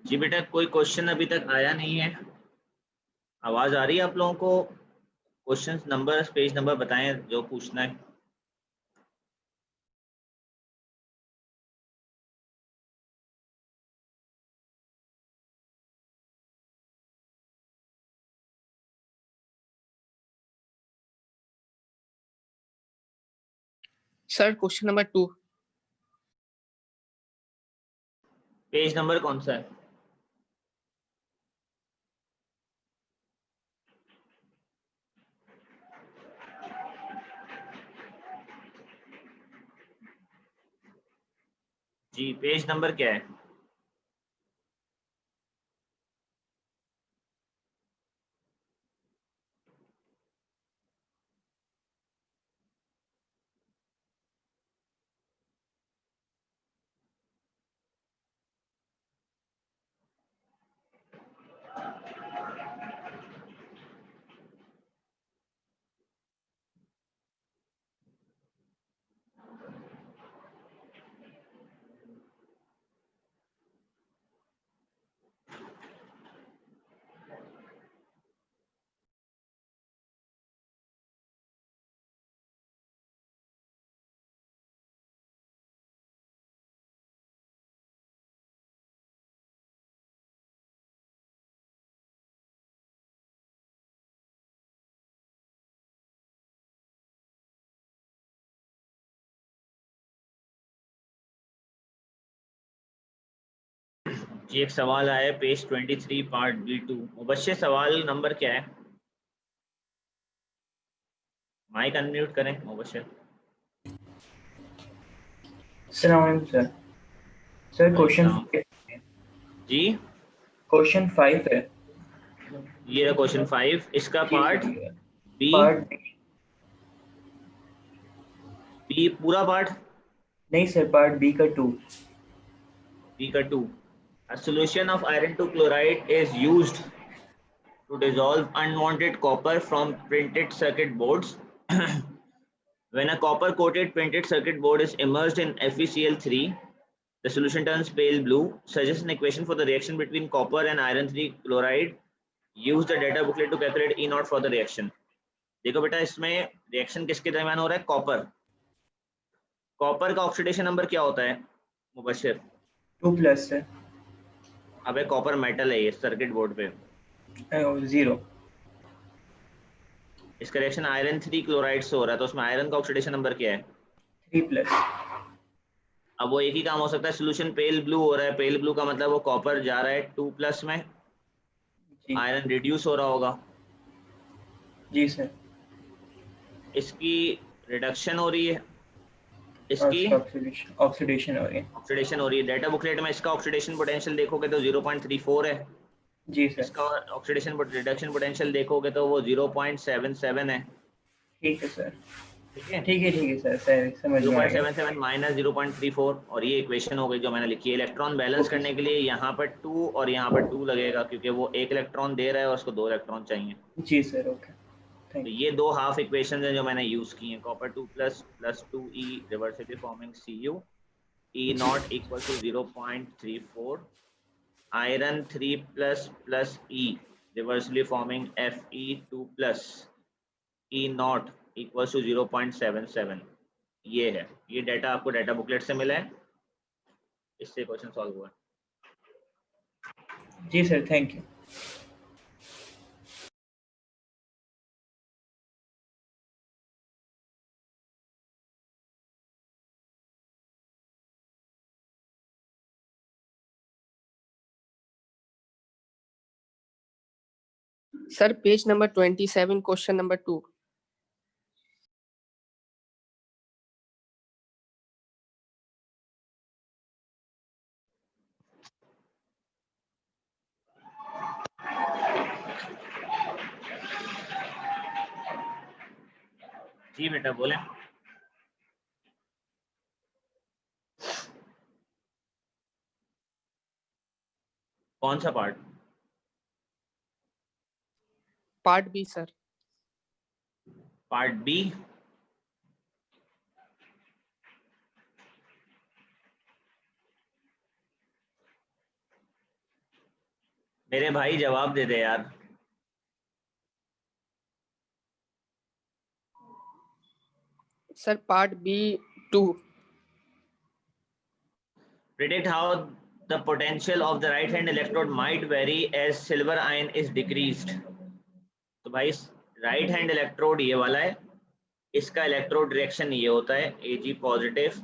जी बेटा, कोई क्वेश्चन अभी तक आया नहीं है। आवाज आ रही है आप लोगों को? क्वेश्चन नंबर, पेज नंबर बताएं जो पूछना है। Sir question number 2। Page number कौन सा है? जी, पेज नंबर क्या है? जी, एक सवाल आया है पेज 23 पार्ट B2। मुबश्शिर, सवाल नंबर क्या है? माइक अनम्यूट करें मुबश्शिर। सर सर क्वेश्चन जी, क्वेश्चन 5 है। ये रहा क्वेश्चन 5। इसका जी part sir, B. Part B पूरा पार्ट? नहीं सर, पार्ट बी का 2। बी का 2। A solution of iron 2 chloride is used to dissolve unwanted copper from printed circuit boards. When a copper coated printed circuit board is immersed in FeCl3, the solution turns pale blue. Suggest an equation for the reaction between copper and iron 3 chloride. Use the data booklet to calculate E naught for the reaction. देखो बेटा, इसमें reaction किसके दरमियान हो रहा है? Copper. Copper का oxidation number क्या होता है मुबश्शिर? 2+ है। अबे कॉपर मेटल है ये सर्किट बोर्ड पे। 0। इसका रिएक्शन आयरन 3 क्लोराइड से हो रहा है, तो उसमें आयरन का ऑक्सीडेशन नंबर क्या है? 3+। अब वो एक ही काम हो सकता है, सोल्यूशन पेल ब्लू हो रहा है। पेल ब्लू का मतलब वो कॉपर जा रहा है 2+ में, जी आयरन रिड्यूस हो रहा होगा। जी सर। इसकी रिडक्शन हो रही है, और इसकी इसका ऑक्सीडेशन हो रही है। ऑक्सीडेशन हो रही है। डाटा बुकलेट में इसका ऑक्सीडेशन पोटेंशियल देखोगे तो 0.34 है। जी सर। इसका ऑक्सीडेशन रिडक्शन पोटेंशियल देखोगे तो वो 0.77 है। ठीक है सर। ठीक है, ठीक है सर, समझ में आ गया। 0.77 माइनस 0.34, और ये इक्वेशन हो गई जो मैंने लिखी है। इलेक्ट्रॉन बैलेंस ओके करने के सर। लिए यहाँ पर 2 और यहाँ पर 2 लगेगा, क्योंकि वो एक इलेक्ट्रॉन दे रहा है और उसको 2 इलेक्ट्रॉन चाहिए। जी सर, ओके, तो थैंक ये 2 हाफ इक्वेशन हैं जो मैंने यूज की हैं। Copper 2+ plus 2e reversibly forming Cu, E यू। Naught equal to 0.34, iron 3+ plus E reversibly forming Fe2+, E naught equal to 0.77। ये है, ये डाटा आपको डाटा बुकलेट से मिला है, इससे क्वेश्चन सॉल्व हुआ है। जी sir, thank you. Sir page number 27 question number 2। जी बेटा बोले। कौन सा part? Part B sir. Part B. मेरे भाई जवाब दे दे यार। Sir part B 2। Predict how the potential of the right hand electrode might vary as silver ion is decreased। तो भाई राइट हैंड इलेक्ट्रोड ये वाला है, इसका इलेक्ट्रोड रिएक्शन ये होता है Ag positive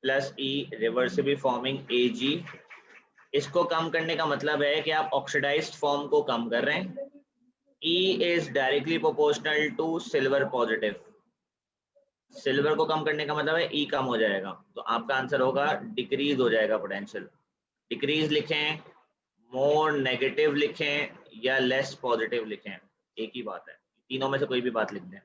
plus E reversibly forming Ag। इसको कम करने का मतलब है कि आप ऑक्सीडाइज्ड फॉर्म को कम कर रहे हैं। E is directly proportional to silver positive. Silver को कम करने का मतलब है E कम हो जाएगा, तो आपका आंसर होगा डिक्रीज हो जाएगा पोटेंशियल। डिक्रीज लिखें, मोर नेगेटिव लिखें या लेस पॉजिटिव लिखें, एक ही बात है, तीनों में से कोई भी बात लिख दें।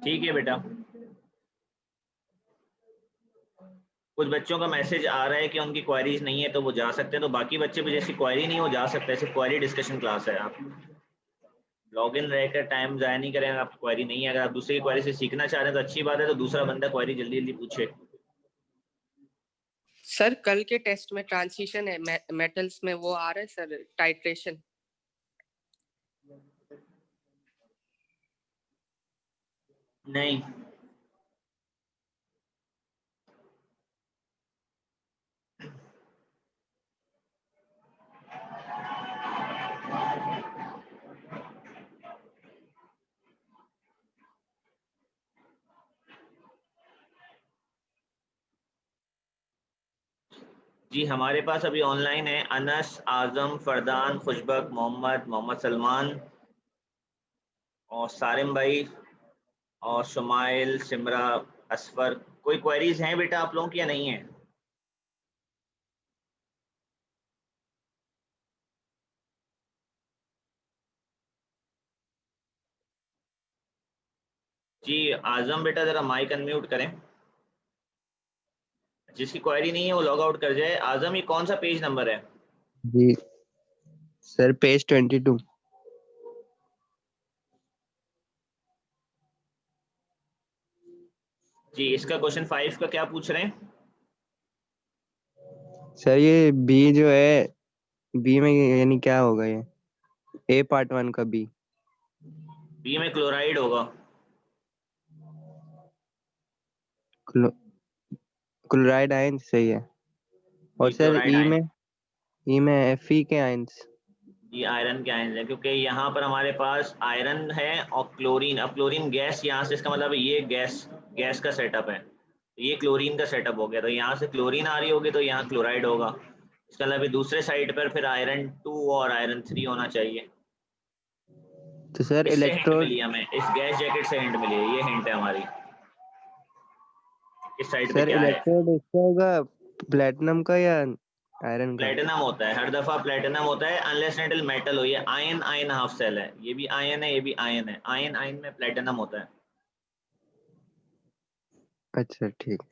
ठीक है बेटा, कुछ बच्चों का मैसेज आ रहा है कि उनकी क्वेरीज नहीं है तो वो जा सकते हैं, तो बाकी बच्चे भी जैसी क्वेरी नहीं हो जा सकते, सिर्फ क्वेरी डिस्कशन क्लास है। आप लॉग इन रहकर टाइम ज़ाया नहीं करें, आप क्वेरी नहीं है, अगर आप दूसरी क्वेरी से सीखना चाह रहे हैं तो अच्छी बात है, तो दूसरा बंदा क्वेरी जल्दी जल्दी पूछे। सर कल के टेस्ट में ट्रांजिशन है मेटल्स में, वो आ रहा है सर टाइट्रेशन। नहीं, जी हमारे पास अभी ऑनलाइन है अनस, आजम, फरदान, खुशबक, मोहम्मद, मोहम्मद सलमान और सारिम भाई और शुमाइल, सिमरा, असफर। कोई क्वेरीज हैं बेटा आप लोगों की या नहीं है? जी आजम बेटा जरा माइक अनम्यूट करें, जिसकी क्वेरी नहीं है वो लॉग आउट कर जाए। आजम ये कौन सा पेज नंबर है? जी सर पेज 22। जी इसका क्वेश्चन 5 का क्या पूछ रहे हैं? सर ये बी जो है, बी में यानी क्या होगा ये? ए पार्ट 1 का बी। बी में क्लोराइड होगा। क्लोराइड आयन सही है। और जी सर क्लोराइड आयन, ई में Fe के आयन्स। ये आयरन के आयन है, क्योंकि यहाँ पर हमारे पास आयरन है और क्लोरीन। अब क्लोरीन गैस यहाँ से, इसका मतलब है ये गैस का सेटअप है, ये क्लोरीन का सेटअप हो गया, तो यहाँ से क्लोरीन आ रही होगी तो यहाँ क्लोराइड होगा। इसका मतलब दूसरे साइड पर फिर आयरन 2 और आयरन 3 होना चाहिए। तो सर इससे हिंट इलेक्ट्रोड, मिली हमें, इस गैस जैकेट से हिंट मिली है, ये हिंट है हमारी। इस साइड पे सर क्या है? इलेक्ट्रोड इसका होगा प्लेटिनम का या आयरन का? प्लेटिनम होता है, हर दफा प्लेटिनम होता है अनलेस नेटल मेटल हो। ये आयन आयन हाफ सेल है, ये भी आयन है, ये भी आयन है, आयन आयन में प्लेटिनम होता है। अच्छा ठीक।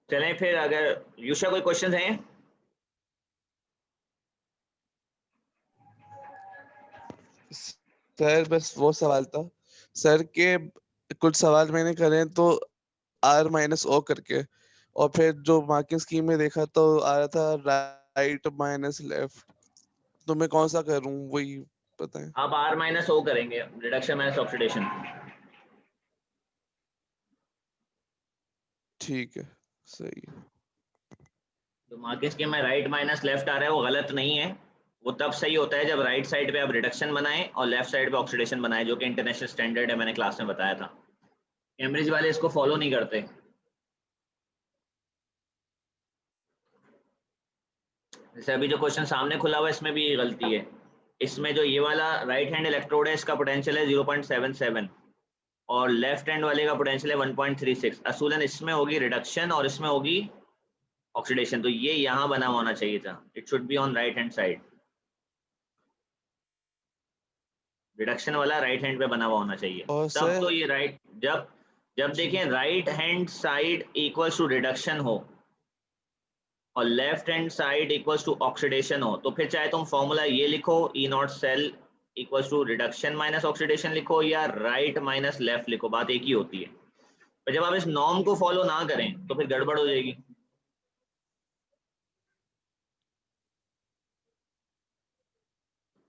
चलें फिर, अगर यूशा कोई क्वेश्चन हैं? सर बस वो सवाल था सर के, कुछ सवाल मैंने करे हैं तो R-O करके, और फिर जो मार्किंग स्कीम में देखा तो आ रहा था राइट माइनस लेफ्ट, तो मैं कौन सा करूं वही बताएं। आप R-O करेंगे, रिडक्शन माइनस ऑक्सीडेशन। ठीक है, सही है। तो मार्किंग स्कीम में राइट माइनस लेफ्ट आ रहा है, वो गलत नहीं है। वो तब सही होता है जब राइट साइड पे आप रिडक्शन बनाएं और लेफ्ट साइड पे ऑक्सीडेशन बनाएं, जो कि इंटरनेशनल स्टैंडर्ड है, मैंने क्लास में बताया था। कैम्ब्रिज वाले इसको फॉलो नहीं करते। जैसे अभी जो क्वेश्चन सामने खुला हुआ है इसमें भी ये गलती है। इसमें जो ये वाला राइट हैंड इलेक्ट्रोड है इसका पोटेंशियल है 0.77 और लेफ्ट हैंड वाले का पोटेंशियल है 1.36। असूलन इसमें होगी रिडक्शन और इसमें होगी ऑक्सीडेशन, तो ये यहाँ बना हुआ होना चाहिए था। It should be on right hand side. Reduction वाला राइट हैंड पे बना हुआ होना चाहिए, और तब सर तो ये राइट जब जब देखें right hand side equals to reduction हो और left hand side equals to oxidation हो, तो फिर चाहे तुम फॉर्मूला ये लिखो E naught cell equals to reduction minus oxidation लिखो या राइट माइनस लेफ्ट लिखो, बात एक ही होती है। पर जब आप इस नॉर्म को फॉलो ना करें तो फिर गड़बड़ हो जाएगी।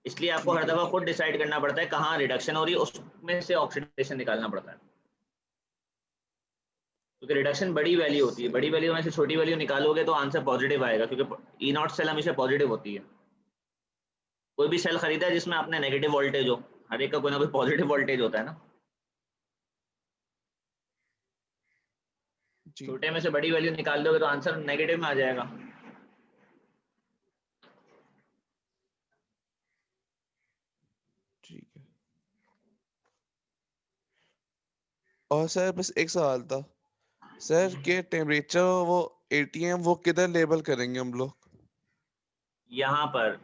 इसलिए आपको हर दफा खुद डिसाइड करना पड़ता है कहाँ रिडक्शन हो रही है, उसमें से ऑक्सीडेशन निकालना पड़ता है, क्योंकि रिडक्शन बड़ी वैल्यू होती है। बड़ी वैल्यू में से छोटी वैल्यू निकालोगे तो आंसर पॉजिटिव आएगा, क्योंकि ई नॉट सेल हमेशा पॉजिटिव होती है। कोई भी सेल खरीदा है जिसमें आपने नेगेटिव वोल्टेज हो, हर एक का कोई ना कोई पॉजिटिव वोल्टेज होता है ना। जी छोटे में से बड़ी वैल्यू निकाल दोगे तो आंसर नेगेटिव में आ जाएगा। ठीक है। और सर बस एक सवाल था सर के टेम्परेचर वो एटीएम वो किधर लेबल करेंगे हम लोग? यहाँ पर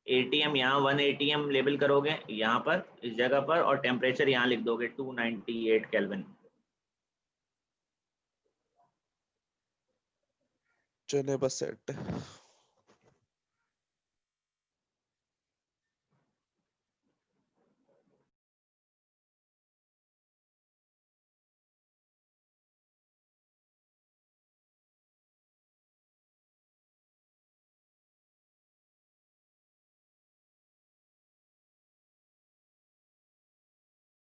एटीएम, यहाँ 1 एटीएम लेबल करोगे यहाँ पर इस जगह पर, और टेम्परेचर यहाँ लिख दोगे 298 केल्विन। चले बस सेट है।